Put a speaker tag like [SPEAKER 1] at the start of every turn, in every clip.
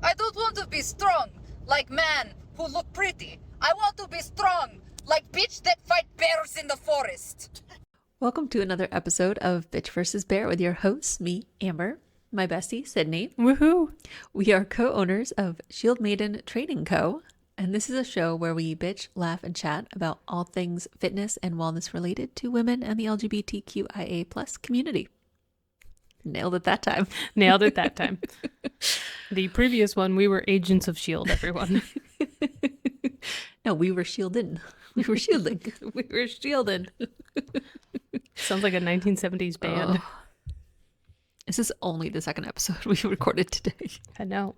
[SPEAKER 1] I don't want to be strong like man who look pretty. I want to be strong like bitch that fight bears in the forest.
[SPEAKER 2] Welcome to another episode of Bitch vs. Bear with your hosts, me, Amber, my bestie, Sydney.
[SPEAKER 3] Woohoo!
[SPEAKER 2] We are co-owners of Shield Maiden Trading Co., and this is a show where we bitch, laugh, and chat about all things fitness and wellness related to women and the LGBTQIA plus community. Nailed it that time.
[SPEAKER 3] Nailed it that time. The previous one, we were agents of S.H.I.E.L.D., everyone.
[SPEAKER 2] No, we were shielding. We were shielding.
[SPEAKER 3] We were shielded. Sounds like a 1970s band.
[SPEAKER 2] Oh. This is only the second episode we recorded today.
[SPEAKER 3] I know.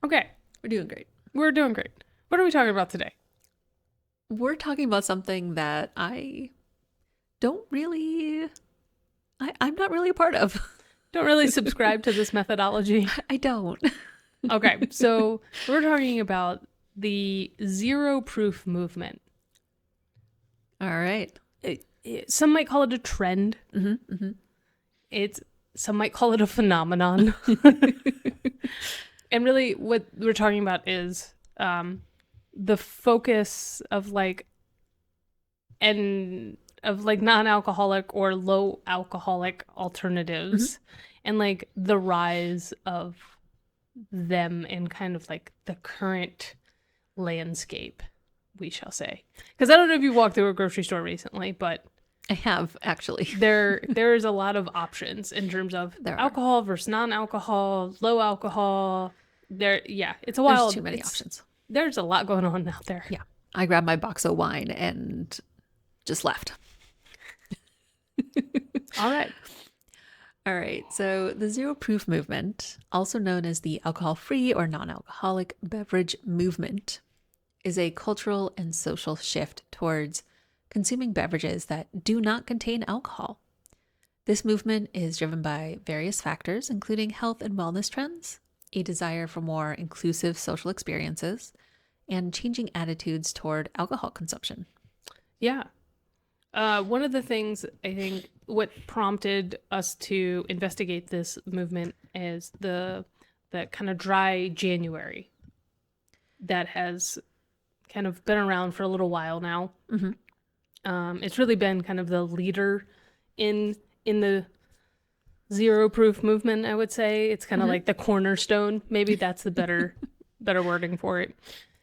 [SPEAKER 3] Okay.
[SPEAKER 2] We're doing great.
[SPEAKER 3] We're doing great. What are we talking about today?
[SPEAKER 2] We're talking about something that I'm not really a part of.
[SPEAKER 3] Don't really subscribe to this methodology.
[SPEAKER 2] I don't.
[SPEAKER 3] Okay, so we're talking about the zero proof movement.
[SPEAKER 2] All right.
[SPEAKER 3] Some might call it a trend. Some might call it a phenomenon. And really what we're talking about is the focus of non-alcoholic or low alcoholic alternatives and like the rise of them in kind of like the current landscape, we shall say. Because I don't know if you walked through a grocery store recently, but
[SPEAKER 2] I have, actually.
[SPEAKER 3] there is a lot of options in terms of alcohol versus non-alcohol, low alcohol. It's a wild.
[SPEAKER 2] There's too many options.
[SPEAKER 3] There's a lot going on out there.
[SPEAKER 2] Yeah. I grabbed my box of wine and just left.
[SPEAKER 3] All right.
[SPEAKER 2] All right. So the zero proof movement, also known as the alcohol-free or non-alcoholic beverage movement, is a cultural and social shift towards consuming beverages that do not contain alcohol. This movement is driven by various factors, including health and wellness trends, a desire for more inclusive social experiences, and changing attitudes toward alcohol consumption. Yeah.
[SPEAKER 3] One of the things I think what prompted us to investigate this movement is the kind of dry January that has kind of been around for a little while now. It's really been kind of the leader in the zero proof movement, I would say. It's kind of like the cornerstone. Maybe that's the better wording for it.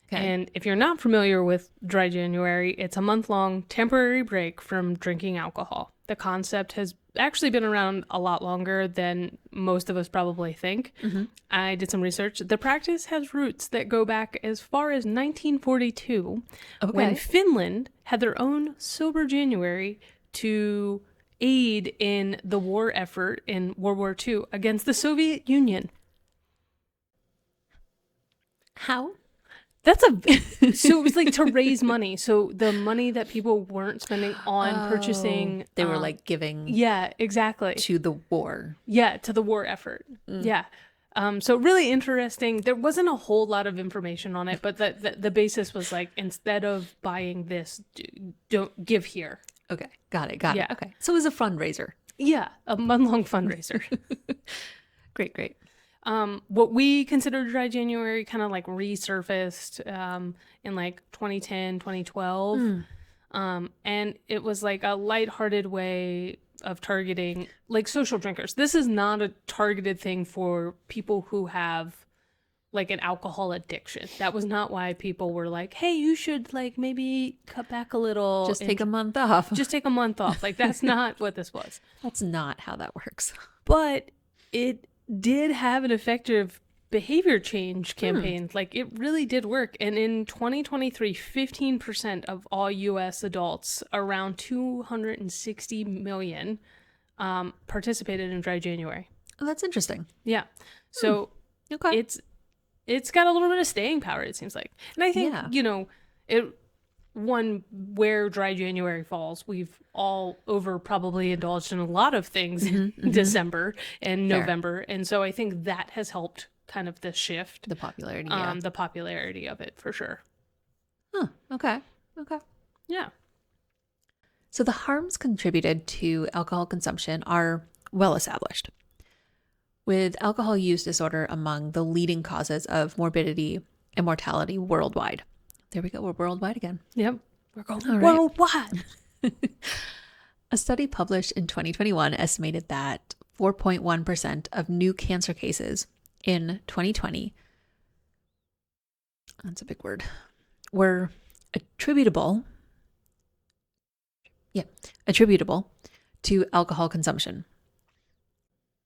[SPEAKER 3] Okay. And if you're not familiar with dry January, it's a month-long temporary break from drinking alcohol. The concept has actually been around a lot longer than most of us probably think. I did some research. The practice has roots that go back as far as 1942, when Finland had their own sober January to aid in the war effort in World War II against the Soviet Union.
[SPEAKER 2] How?
[SPEAKER 3] So it was like to raise money. So the money that people weren't spending on purchasing.
[SPEAKER 2] They were like giving.
[SPEAKER 3] Yeah, exactly.
[SPEAKER 2] To the war.
[SPEAKER 3] Yeah, to the war effort. Yeah. So really interesting. There wasn't a whole lot of information on it, but the basis was like, instead of buying this, don't give here.
[SPEAKER 2] Okay. Got it. Okay. So it was a fundraiser.
[SPEAKER 3] Yeah. A month-long fundraiser.
[SPEAKER 2] Great.
[SPEAKER 3] What we consider dry January kind of like resurfaced in like 2010, 2012. And it was like a lighthearted way of targeting like social drinkers. This is not a targeted thing for people who have like an alcohol addiction. That was not why people were like, hey, you should like maybe cut back a little.
[SPEAKER 2] Just take a month off.
[SPEAKER 3] Just take a month off. Like that's not what this was.
[SPEAKER 2] That's not how that works.
[SPEAKER 3] But it did have an effective behavior change campaign. Like it really did work. And in 2023, 15% of all US adults, around 260 million, participated in dry January.
[SPEAKER 2] Oh, that's interesting.
[SPEAKER 3] Yeah. So
[SPEAKER 2] okay.
[SPEAKER 3] It's got a little bit of staying power, it seems like. And I think, where dry January falls, we've all probably indulged in a lot of things in December and November. And so I think that has helped kind of the shift.
[SPEAKER 2] The popularity,
[SPEAKER 3] the popularity of it, for sure.
[SPEAKER 2] Huh. Okay.
[SPEAKER 3] Yeah.
[SPEAKER 2] So the harms contributed to alcohol consumption are well established. with alcohol use disorder among the leading causes of morbidity and mortality worldwide. There we go. We're worldwide again.
[SPEAKER 3] Yep. We're going
[SPEAKER 2] All right.
[SPEAKER 3] worldwide.
[SPEAKER 2] A study published in 2021 estimated that 4.1% of new cancer cases in 2020, that's a big word, were attributable to alcohol consumption.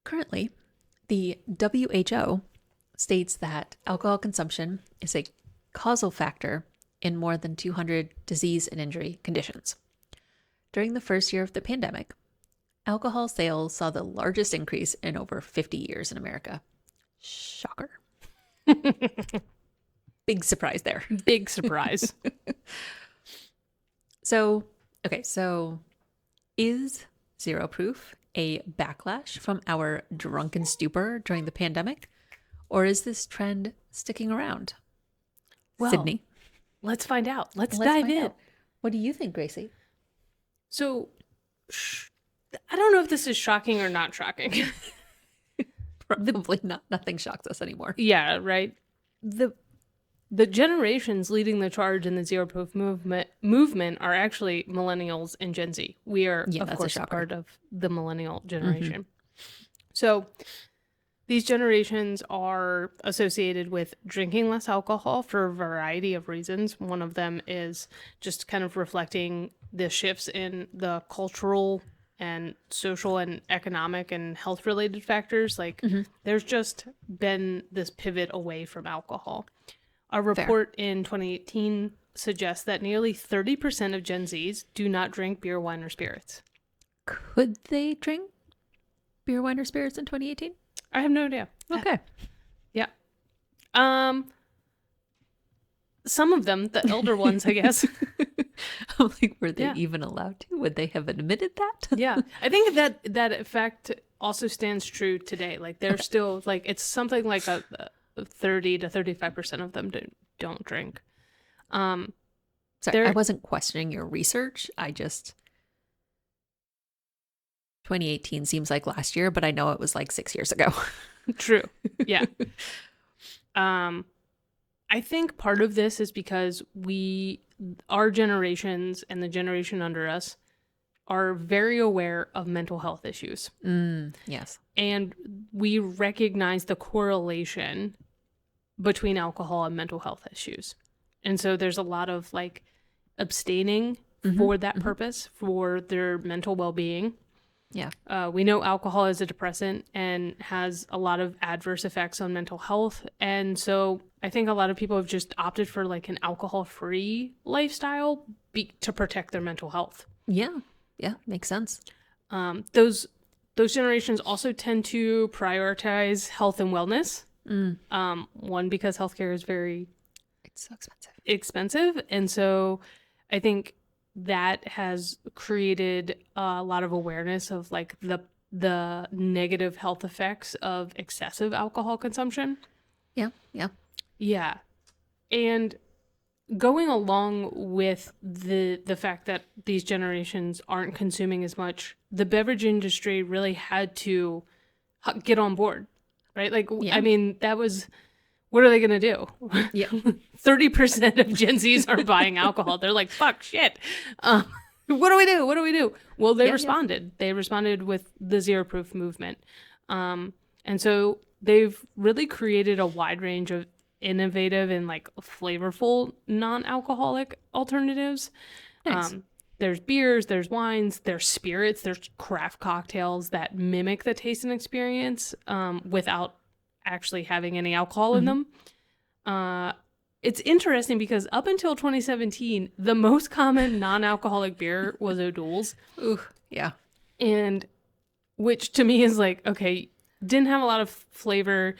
[SPEAKER 2] Currently, the WHO states that alcohol consumption is a causal factor in more than 200 disease and injury conditions. During the first year of the pandemic, alcohol sales saw the largest increase in over 50 years in America. Shocker. Big surprise there.
[SPEAKER 3] Big surprise.
[SPEAKER 2] So is zero proof a backlash from our drunken stupor during the pandemic? Or is this trend sticking around?
[SPEAKER 3] Well,
[SPEAKER 2] Sydney,
[SPEAKER 3] let's find out. Let's
[SPEAKER 2] let's
[SPEAKER 3] dive
[SPEAKER 2] find
[SPEAKER 3] in.
[SPEAKER 2] out. What do you think, Gracie?
[SPEAKER 3] So, I don't know if this is shocking or not shocking.
[SPEAKER 2] Probably not. Nothing shocks us anymore.
[SPEAKER 3] Yeah, right. The generations leading the charge in the zero proof movement are actually millennials and Gen Z. We are,
[SPEAKER 2] Yeah,
[SPEAKER 3] of
[SPEAKER 2] that's a
[SPEAKER 3] course,
[SPEAKER 2] shocker.
[SPEAKER 3] part of the millennial generation. So these generations are associated with drinking less alcohol for a variety of reasons. One of them is just kind of reflecting the shifts in the cultural and social and economic and health related factors. Like there's just been this pivot away from alcohol. A report in 2018 suggests that nearly 30% of Gen Zs do not drink beer, wine, or spirits.
[SPEAKER 2] Could they drink beer, wine, or spirits in 2018?
[SPEAKER 3] I have no idea.
[SPEAKER 2] Okay.
[SPEAKER 3] Yeah. Some of them, the elder ones, I guess.
[SPEAKER 2] I'm like, were they
[SPEAKER 3] Yeah.
[SPEAKER 2] even allowed to? Would they have admitted that?
[SPEAKER 3] Yeah. I think that effect also stands true today. Like they're still like, it's something like a 30 to 35% of them don't drink.
[SPEAKER 2] Sorry,
[SPEAKER 3] There-
[SPEAKER 2] I wasn't questioning your research. 2018 seems like last year, but I know it was like 6 years ago.
[SPEAKER 3] True. Yeah. I think part of this is because our generations and the generation under us are very aware of mental health issues.
[SPEAKER 2] Yes.
[SPEAKER 3] And we recognize the correlation between alcohol and mental health issues. And so there's a lot of like abstaining for that purpose, for their mental well-being.
[SPEAKER 2] Yeah.
[SPEAKER 3] We know alcohol is a depressant and has a lot of adverse effects on mental health. And so I think a lot of people have just opted for like an alcohol-free lifestyle to protect their mental health.
[SPEAKER 2] Yeah. Yeah. Makes sense.
[SPEAKER 3] Those generations also tend to prioritize health and wellness. One, because healthcare is very
[SPEAKER 2] It's so expensive.
[SPEAKER 3] expensive. And so I think that has created a lot of awareness of like the negative health effects of excessive alcohol consumption.
[SPEAKER 2] Yeah. Yeah.
[SPEAKER 3] Yeah. And going along with the fact that these generations aren't consuming as much, the beverage industry really had to get on board, right? Like,
[SPEAKER 2] Yeah.
[SPEAKER 3] I mean, what are they going to do?
[SPEAKER 2] Yeah.
[SPEAKER 3] 30% of Gen Zs are buying alcohol. They're like, fuck, shit. What do we do? What do we do? Well, they responded. They responded with the zero proof movement. And so they've really created a wide range of innovative and like flavorful non-alcoholic alternatives.
[SPEAKER 2] Nice.
[SPEAKER 3] There's beers, there's wines, there's spirits, there's craft cocktails that mimic the taste and experience without actually having any alcohol in them. It's interesting because up until 2017, the most common non-alcoholic beer was O'Doul's.
[SPEAKER 2] Ooh. Yeah.
[SPEAKER 3] And which to me is like, okay, didn't have a lot of flavor.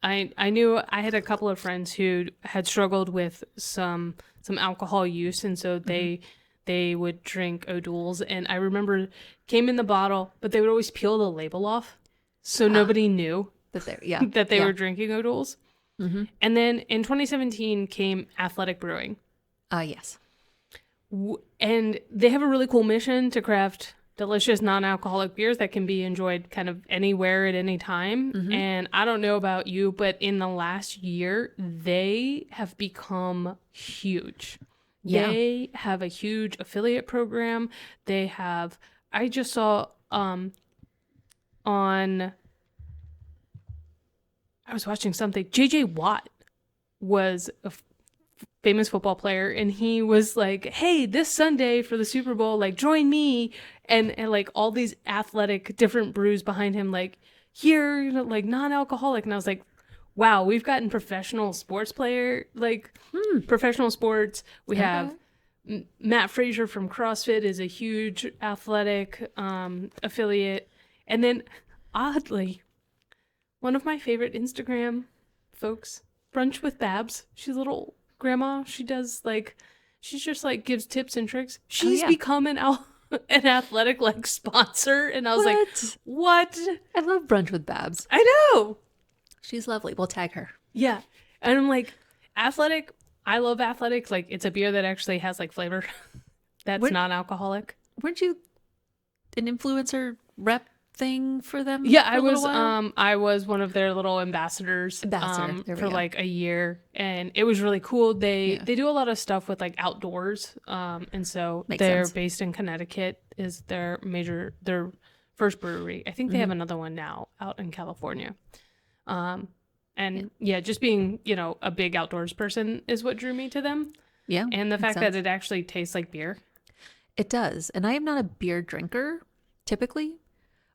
[SPEAKER 3] I knew I had a couple of friends who had struggled with some alcohol use, and so they would drink O'Doul's, and I remember came in the bottle, but they would always peel the label off, so nobody knew that they were drinking O'Doul's. And then in 2017 came Athletic Brewing.
[SPEAKER 2] Yes.
[SPEAKER 3] And they have a really cool mission to craft delicious non-alcoholic beers that can be enjoyed kind of anywhere at any time. And I don't know about you, but in the last year, they have become huge.
[SPEAKER 2] Yeah.
[SPEAKER 3] They have a huge affiliate program. They have, I just saw on, I was watching something, JJ Watt was a famous football player, and he was like, hey, this Sunday for the Super Bowl, like, join me, and like all these athletic different brews behind him, like, here, you know, like non-alcoholic. And I was like, wow, we've gotten professional sports player, like professional sports. We have Matt Frazier from CrossFit is a huge athletic affiliate. And then oddly, one of my favorite Instagram folks, Brunch with Babs, she's a little grandma. She does like, she's just like gives tips and tricks. She's become an athletic like sponsor. And I was like, what?
[SPEAKER 2] I love Brunch with Babs.
[SPEAKER 3] I know.
[SPEAKER 2] She's lovely. We'll tag her.
[SPEAKER 3] Yeah. And I'm like, athletic. I love athletic. Like, it's a beer that actually has like flavor that's non-alcoholic.
[SPEAKER 2] Weren't you an influencer rep thing for them?
[SPEAKER 3] Yeah,
[SPEAKER 2] for a little while?
[SPEAKER 3] I was one of their little ambassadors
[SPEAKER 2] There we
[SPEAKER 3] for
[SPEAKER 2] go.
[SPEAKER 3] like a year, and it was really cool. They do a lot of stuff with like outdoors. And so
[SPEAKER 2] Makes
[SPEAKER 3] they're
[SPEAKER 2] sense.
[SPEAKER 3] based in Connecticut is their first brewery. I think they have another one now out in California. And just being, you know, a big outdoors person is what drew me to them.
[SPEAKER 2] Yeah.
[SPEAKER 3] And the
[SPEAKER 2] makes
[SPEAKER 3] fact
[SPEAKER 2] sense.
[SPEAKER 3] that it actually tastes like beer.
[SPEAKER 2] It does. And I am not a beer drinker typically,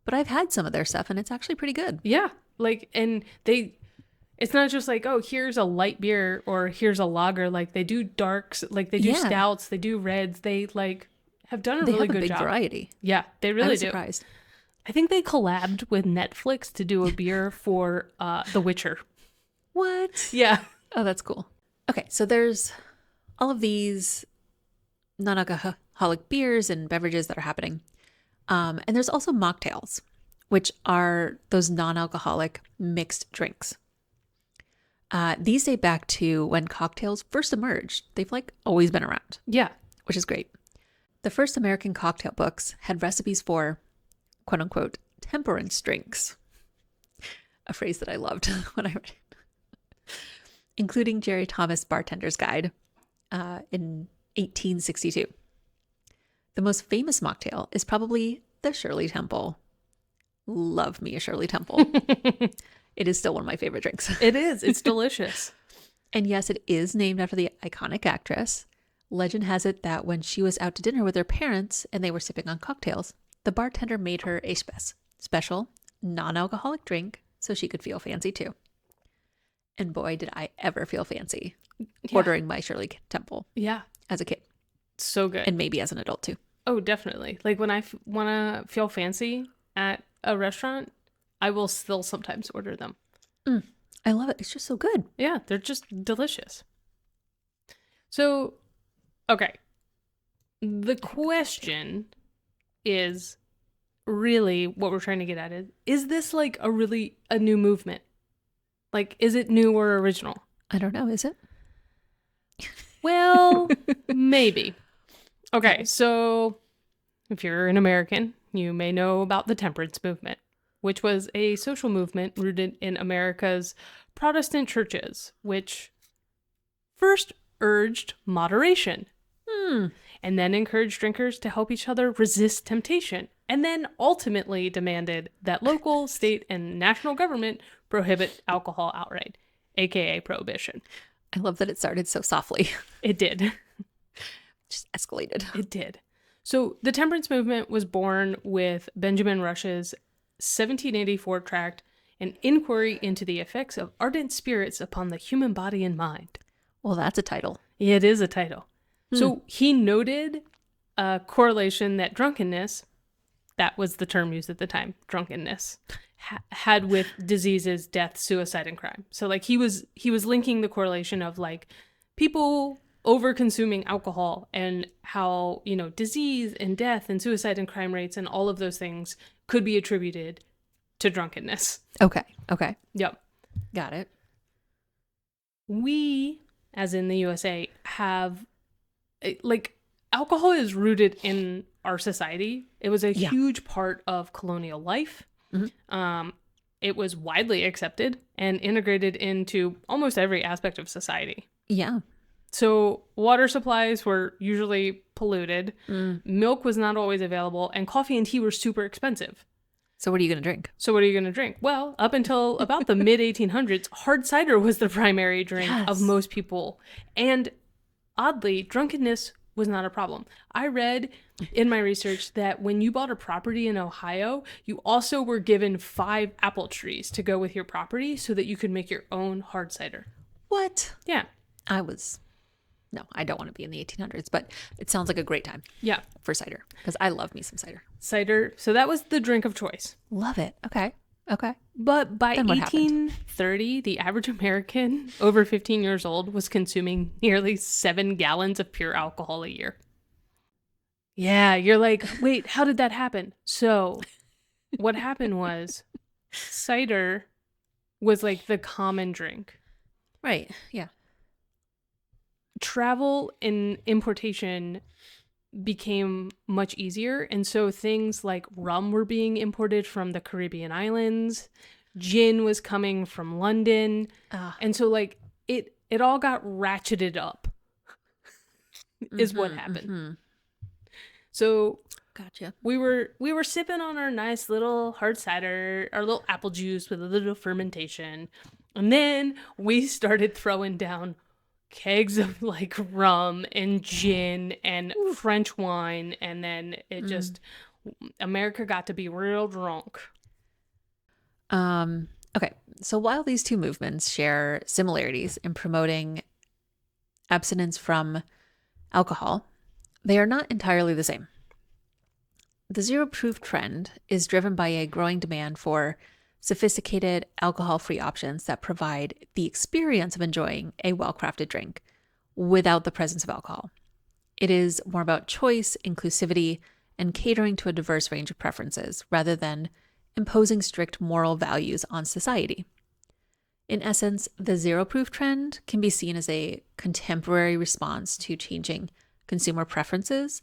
[SPEAKER 2] but I've had some of their stuff and it's actually pretty good.
[SPEAKER 3] Yeah. Like, and it's not just like, oh, here's a light beer or here's a lager. Like, they do darks, like they do stouts, they do reds. They like have done a
[SPEAKER 2] They
[SPEAKER 3] really
[SPEAKER 2] have a
[SPEAKER 3] good
[SPEAKER 2] big
[SPEAKER 3] job.
[SPEAKER 2] variety.
[SPEAKER 3] Yeah, they
[SPEAKER 2] I
[SPEAKER 3] really
[SPEAKER 2] was
[SPEAKER 3] do.
[SPEAKER 2] surprised.
[SPEAKER 3] I think they collabed with Netflix to do a beer for The Witcher.
[SPEAKER 2] What?
[SPEAKER 3] Yeah.
[SPEAKER 2] Oh, that's cool. Okay, so there's all of these non-alcoholic beers and beverages that are happening. And there's also mocktails, which are those non-alcoholic mixed drinks. These date back to when cocktails first emerged. They've like always been around,
[SPEAKER 3] Yeah.
[SPEAKER 2] which is great. The first American cocktail books had recipes for, quote unquote, temperance drinks. A phrase that I loved when I read it. Including Jerry Thomas' Bartender's Guide in 1862. The most famous mocktail is probably the Shirley Temple. Love me a Shirley Temple. It is still one of my favorite drinks.
[SPEAKER 3] It is. It's delicious.
[SPEAKER 2] And yes, it is named after the iconic actress. Legend has it that when she was out to dinner with her parents and they were sipping on cocktails, the bartender made her a special non-alcoholic drink so she could feel fancy too. And boy, did I ever feel fancy ordering my Shirley Temple
[SPEAKER 3] Yeah.
[SPEAKER 2] as a kid.
[SPEAKER 3] So good.
[SPEAKER 2] And maybe as an adult too.
[SPEAKER 3] Oh, definitely. Like when I want to feel fancy at a restaurant, I will still sometimes order them.
[SPEAKER 2] I love it. It's just so good.
[SPEAKER 3] Yeah, they're just delicious. So, okay. The question is really what we're trying to get at is this like a new movement? Like, is it new or original?
[SPEAKER 2] I don't know. Is it?
[SPEAKER 3] Well, maybe. Okay, so if you're an American, you may know about the temperance movement, which was a social movement rooted in America's Protestant churches, which first urged moderation and then encouraged drinkers to help each other resist temptation, and then ultimately demanded that local, state, and national government prohibit alcohol outright, aka prohibition.
[SPEAKER 2] I love that it started so softly.
[SPEAKER 3] It did.
[SPEAKER 2] Just escalated.
[SPEAKER 3] It did. So the temperance movement was born with Benjamin Rush's 1784 tract, An Inquiry into the Effects of Ardent Spirits Upon the Human Body and Mind.
[SPEAKER 2] Well, that's a title.
[SPEAKER 3] It is a title. So he noted a correlation that drunkenness, that was the term used at the time, drunkenness, had with diseases, death, suicide, and crime. So like he was linking the correlation of like people over consuming alcohol and how, you know, disease and death and suicide and crime rates and all of those things could be attributed to drunkenness.
[SPEAKER 2] Okay.
[SPEAKER 3] Yep.
[SPEAKER 2] Got it.
[SPEAKER 3] We, as in the USA, have like alcohol is rooted in our society. It was a huge part of colonial life. It was widely accepted and integrated into almost every aspect of society.
[SPEAKER 2] Yeah.
[SPEAKER 3] So water supplies were usually polluted. Milk was not always available, and coffee and tea were super expensive.
[SPEAKER 2] So what are you going to drink?
[SPEAKER 3] So what are you going to drink? Well, up until about the mid 1800s, hard cider was the primary drink of most people. And oddly, drunkenness was not a problem. I read in my research that when you bought a property in Ohio, you also were given 5 apple trees to go with your property so that you could make your own hard cider.
[SPEAKER 2] What?
[SPEAKER 3] Yeah.
[SPEAKER 2] No, I don't want to be in the 1800s, but it sounds like a great time.
[SPEAKER 3] Yeah.
[SPEAKER 2] For cider, because I love me some cider.
[SPEAKER 3] Cider. So that was the drink of choice.
[SPEAKER 2] Love it. Okay.
[SPEAKER 3] But by
[SPEAKER 2] Then what happened?
[SPEAKER 3] 1830, the average American over 15 years old was consuming nearly 7 gallons of pure alcohol a year. Yeah, you're like, wait, how did that happen? So what happened was cider was like the common drink.
[SPEAKER 2] Right. Yeah.
[SPEAKER 3] Travel and importation became much easier, and so things like rum were being imported from the Caribbean islands, gin was coming from London, and so like it all got ratcheted up is what happened. So
[SPEAKER 2] Gotcha.
[SPEAKER 3] we were sipping on our nice little hard cider, our little apple juice with a little fermentation, and then we started throwing down kegs of like rum and gin and French wine, and then it just America got to be real drunk.
[SPEAKER 2] Okay. So while these two movements share similarities in promoting abstinence from alcohol, they are not entirely the same. The zero proof trend is driven by a growing demand for sophisticated alcohol-free options that provide the experience of enjoying a well-crafted drink without the presence of alcohol. It is more about choice, inclusivity, and catering to a diverse range of preferences rather than imposing strict moral values on society. In essence, the zero proof trend can be seen as a contemporary response to changing consumer preferences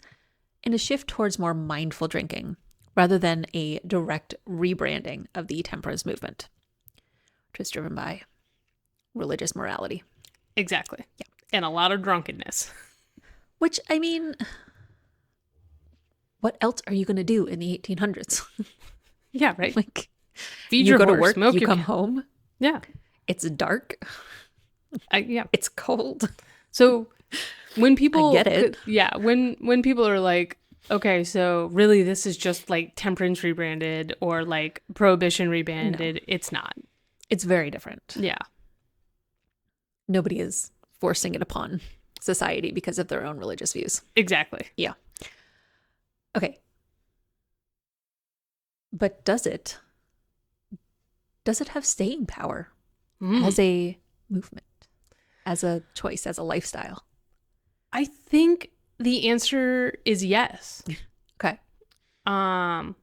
[SPEAKER 2] and a shift towards more mindful drinking, rather than a direct rebranding of the temperance movement, which is driven by religious morality.
[SPEAKER 3] Exactly. Yeah. And a lot of drunkenness.
[SPEAKER 2] Which, I mean, what else are you going to do in the 1800s?
[SPEAKER 3] Yeah, right.
[SPEAKER 2] Like,
[SPEAKER 3] feed
[SPEAKER 2] you
[SPEAKER 3] your
[SPEAKER 2] go
[SPEAKER 3] horse,
[SPEAKER 2] to work,
[SPEAKER 3] milk
[SPEAKER 2] you
[SPEAKER 3] your
[SPEAKER 2] come
[SPEAKER 3] cow.
[SPEAKER 2] home,
[SPEAKER 3] Yeah.
[SPEAKER 2] it's dark,
[SPEAKER 3] Yeah.
[SPEAKER 2] it's cold.
[SPEAKER 3] So when people
[SPEAKER 2] I get it.
[SPEAKER 3] Yeah, when people are like, okay, so really this is just like temperance rebranded or like prohibition rebranded, it's not.
[SPEAKER 2] It's very different.
[SPEAKER 3] Yeah.
[SPEAKER 2] Nobody is forcing it upon society because of their own religious views.
[SPEAKER 3] Exactly.
[SPEAKER 2] Yeah. Okay. But does it have staying power as a movement, as a choice, as a lifestyle?
[SPEAKER 3] I think the answer is yes.
[SPEAKER 2] Okay.
[SPEAKER 3] I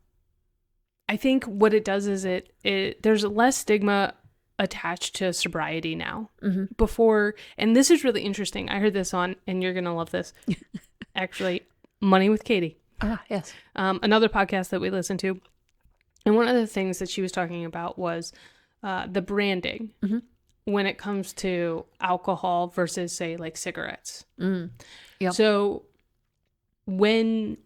[SPEAKER 3] think what it does is it there's less stigma attached to sobriety now. Before, and this is really interesting. I heard this on, and you're gonna love this. Actually, Money with Katie.
[SPEAKER 2] Ah, yes.
[SPEAKER 3] Another podcast that we listened to, and one of the things that she was talking about was the branding when it comes to alcohol versus, say, like cigarettes.
[SPEAKER 2] Yep.
[SPEAKER 3] So when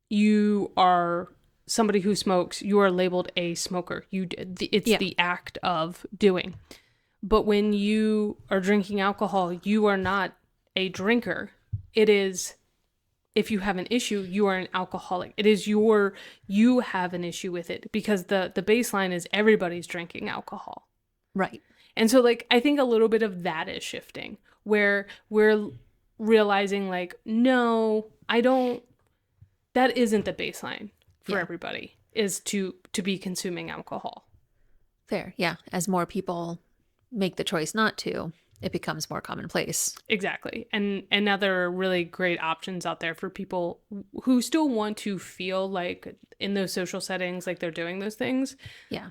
[SPEAKER 3] you are somebody who smokes, you are labeled a smoker. It's the act of doing. But when you are drinking alcohol, you are not a drinker. It is, if you have an issue, you are an alcoholic. It is you have an issue with it, because the baseline is everybody's drinking alcohol.
[SPEAKER 2] Right.
[SPEAKER 3] And so, like, I think a little bit of that is shifting, where we're realizing, like, no, that isn't the baseline for everybody, is to be consuming alcohol.
[SPEAKER 2] Fair. Yeah. As more people make the choice not to, it becomes more commonplace.
[SPEAKER 3] Exactly. And now there are really great options out there for people who still want to feel like in those social settings, like they're doing those things.
[SPEAKER 2] Yeah.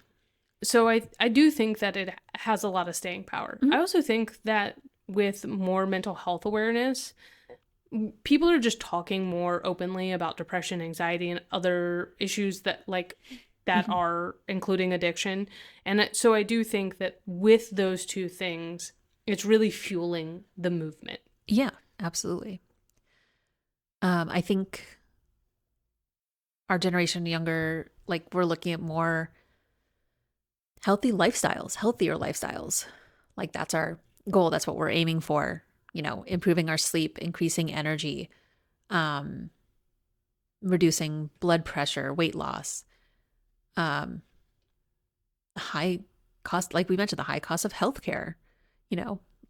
[SPEAKER 3] So I do think that it has a lot of staying power. I also think that with more mental health awareness, people are just talking more openly about depression, anxiety, and other issues that are including addiction. And so I do think that with those two things, it's really fueling the movement.
[SPEAKER 2] Yeah, absolutely. I think our generation younger, like, we're looking at more healthier lifestyles. Like, that's our goal. That's what we're aiming for, improving our sleep, increasing energy, reducing blood pressure, weight loss, high cost, like we mentioned, the high cost of healthcare.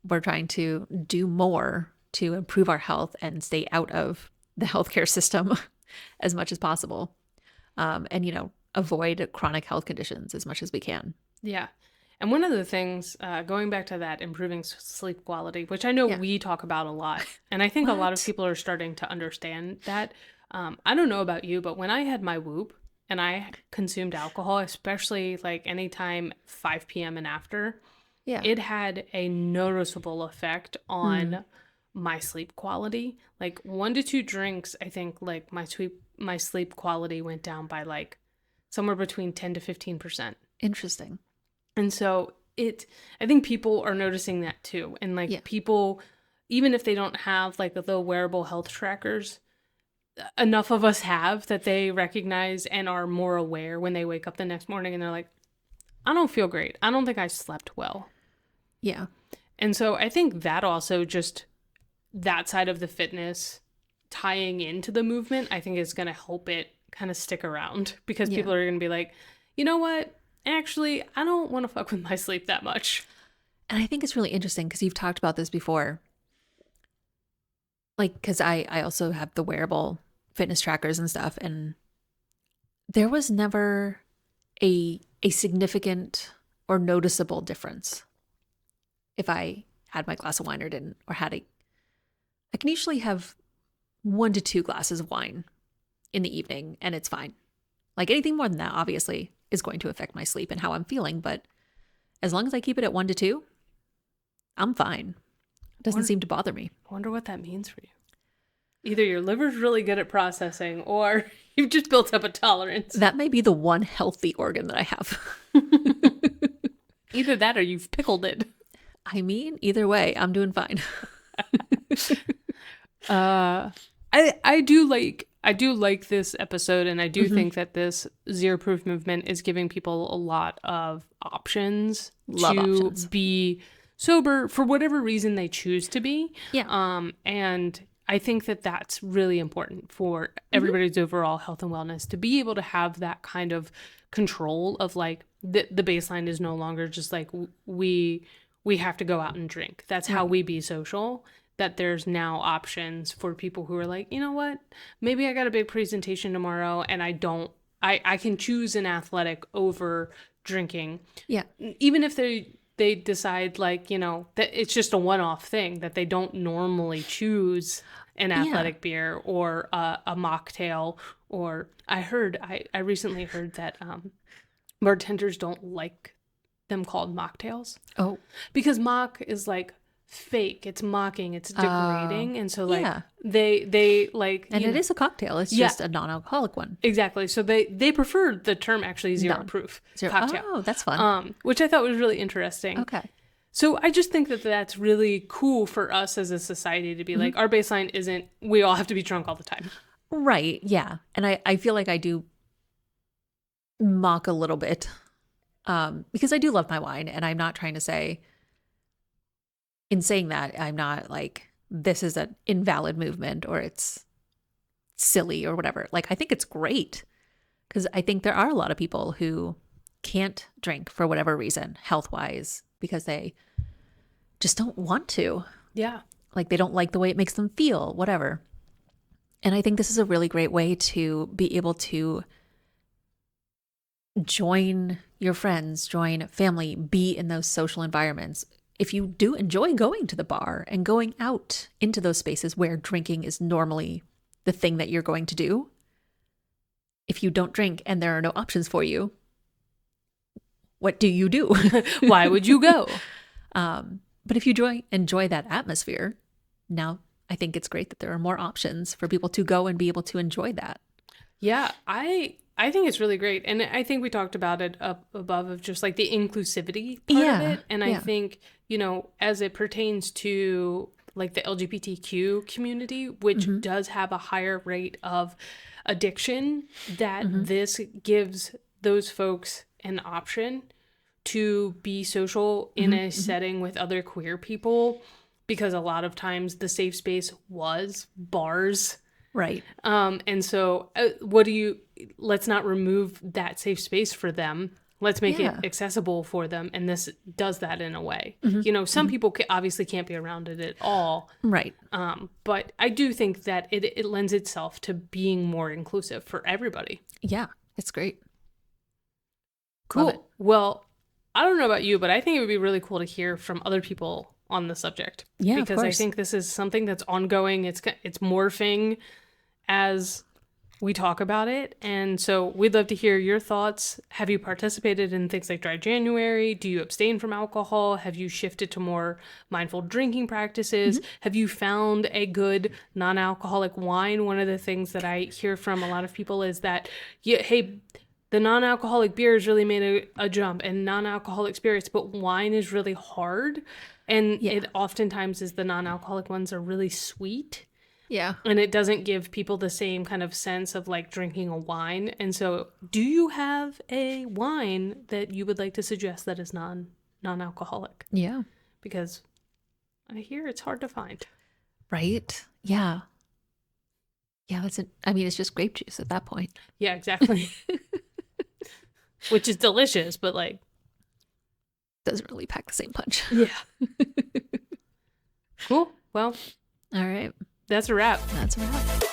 [SPEAKER 2] We're trying to do more to improve our health and stay out of the healthcare system as much as possible. And avoid chronic health conditions as much as we can.
[SPEAKER 3] Yeah. And one of the things, going back to that improving sleep quality, which I know we talk about a lot, and I think a lot of people are starting to understand that. I don't know about you, but when I had my Whoop and I consumed alcohol, especially like anytime 5 p.m. and after, it had a noticeable effect on my sleep quality. Like 1 to 2 drinks, I think like my sleep quality went down by like somewhere between 10 to 15%.
[SPEAKER 2] Interesting.
[SPEAKER 3] And so I think people are noticing that too. And like people, even if they don't have like the wearable health trackers, enough of us have that they recognize and are more aware when they wake up the next morning and they're like, I don't feel great. I don't think I slept well.
[SPEAKER 2] Yeah.
[SPEAKER 3] And so I think that also just that side of the fitness tying into the movement, I think is going to help it kind of stick around, because people are going to be like, you know what? Actually, I don't want to fuck with my sleep that much.
[SPEAKER 2] And I think it's really interesting because you've talked about this before. Like, because I also have the wearable fitness trackers and stuff, and there was never a significant or noticeable difference if I had my glass of wine or didn't, or I can usually have 1 to 2 glasses of wine in the evening and it's fine. Like, anything more than that, obviously, is going to affect my sleep and how I'm feeling. But as long as I keep it at 1 to 2, I'm fine. It doesn't seem to bother me.
[SPEAKER 3] I wonder what that means for you. Either your liver's really good at processing, or you've just built up a tolerance.
[SPEAKER 2] That may be the one healthy organ that I have.
[SPEAKER 3] Either that or you've pickled it.
[SPEAKER 2] I mean, either way, I'm doing fine.
[SPEAKER 3] I do like this episode, and I do think that this Zero Proof movement is giving people a lot of options to be sober for whatever reason they choose to be.
[SPEAKER 2] Yeah.
[SPEAKER 3] And I think that that's really important for everybody's overall health and wellness, to be able to have that kind of control of like the baseline is no longer just like we have to go out and drink. That's how we be social. That there's now options for people who are like, you know what, maybe I got a big presentation tomorrow and I can choose an athletic over drinking. Yeah. Even if they decide like, that it's just a one-off thing, that they don't normally choose an athletic beer or a mocktail. Or I recently heard that bartenders don't like them called mocktails. Oh. Because mock is like fake, it's mocking, it's degrading, and so like they like,
[SPEAKER 2] and it is a cocktail, it's just a non-alcoholic one.
[SPEAKER 3] Exactly. So they prefer the term actually zero proof cocktail.
[SPEAKER 2] Oh, that's fun.
[SPEAKER 3] Which I thought was really interesting. Okay. So I just think that that's really cool for us as a society to be like, our baseline isn't we all have to be drunk all the time.
[SPEAKER 2] Right. Yeah. And I feel like I do mock a little bit because I do love my wine, and I'm not trying to say, in saying that, I'm not like, this is an invalid movement or it's silly or whatever. Like, I think it's great, because I think there are a lot of people who can't drink for whatever reason, health-wise, because they just don't want to. Yeah. Like, they don't like the way it makes them feel, whatever. And I think this is a really great way to be able to join your friends, join family, be in those social environments. If you do enjoy going to the bar and going out into those spaces where drinking is normally the thing that you're going to do, if you don't drink and there are no options for you, what do you do?
[SPEAKER 3] Why would you go?
[SPEAKER 2] But if you enjoy that atmosphere, now I think it's great that there are more options for people to go and be able to enjoy that.
[SPEAKER 3] Yeah, I think it's really great. And I think we talked about it up above of just like the inclusivity part of it. And I think, you know, as it pertains to like the LGBTQ community, which does have a higher rate of addiction, that this gives those folks an option to be social in a setting with other queer people, because a lot of times the safe space was bars.
[SPEAKER 2] Right.
[SPEAKER 3] And so let's not remove that safe space for them. Let's make it accessible for them. And this does that in a way. You know, some people obviously can't be around it at all.
[SPEAKER 2] Right.
[SPEAKER 3] But I do think that it lends itself to being more inclusive for everybody.
[SPEAKER 2] Yeah, it's great.
[SPEAKER 3] Cool.
[SPEAKER 2] Love it.
[SPEAKER 3] Well, I don't know about you, but I think it would be really cool to hear from other people on the subject.
[SPEAKER 2] Yeah, of
[SPEAKER 3] because I
[SPEAKER 2] course.
[SPEAKER 3] think this is something that's ongoing. It's morphing as we talk about it. And so we'd love to hear your thoughts. Have you participated in things like Dry January? Do you abstain from alcohol? Have you shifted to more mindful drinking practices? Have you found a good non-alcoholic wine? One of the things that I hear from a lot of people is that, hey, the non-alcoholic beers really made a jump, and non-alcoholic spirits, but wine is really hard. And it oftentimes is the non-alcoholic ones are really sweet.
[SPEAKER 2] Yeah.
[SPEAKER 3] And it doesn't give people the same kind of sense of like drinking a wine. And so do you have a wine that you would like to suggest that is non-alcoholic?
[SPEAKER 2] Yeah.
[SPEAKER 3] Because I hear it's hard to find.
[SPEAKER 2] Right. Yeah. Yeah, that's it. I mean, it's just grape juice at that point.
[SPEAKER 3] Yeah, exactly. Which is delicious, but like
[SPEAKER 2] Doesn't really pack the same punch.
[SPEAKER 3] yeah. Cool. Well,
[SPEAKER 2] All right.
[SPEAKER 3] that's a wrap.
[SPEAKER 2] That's a wrap.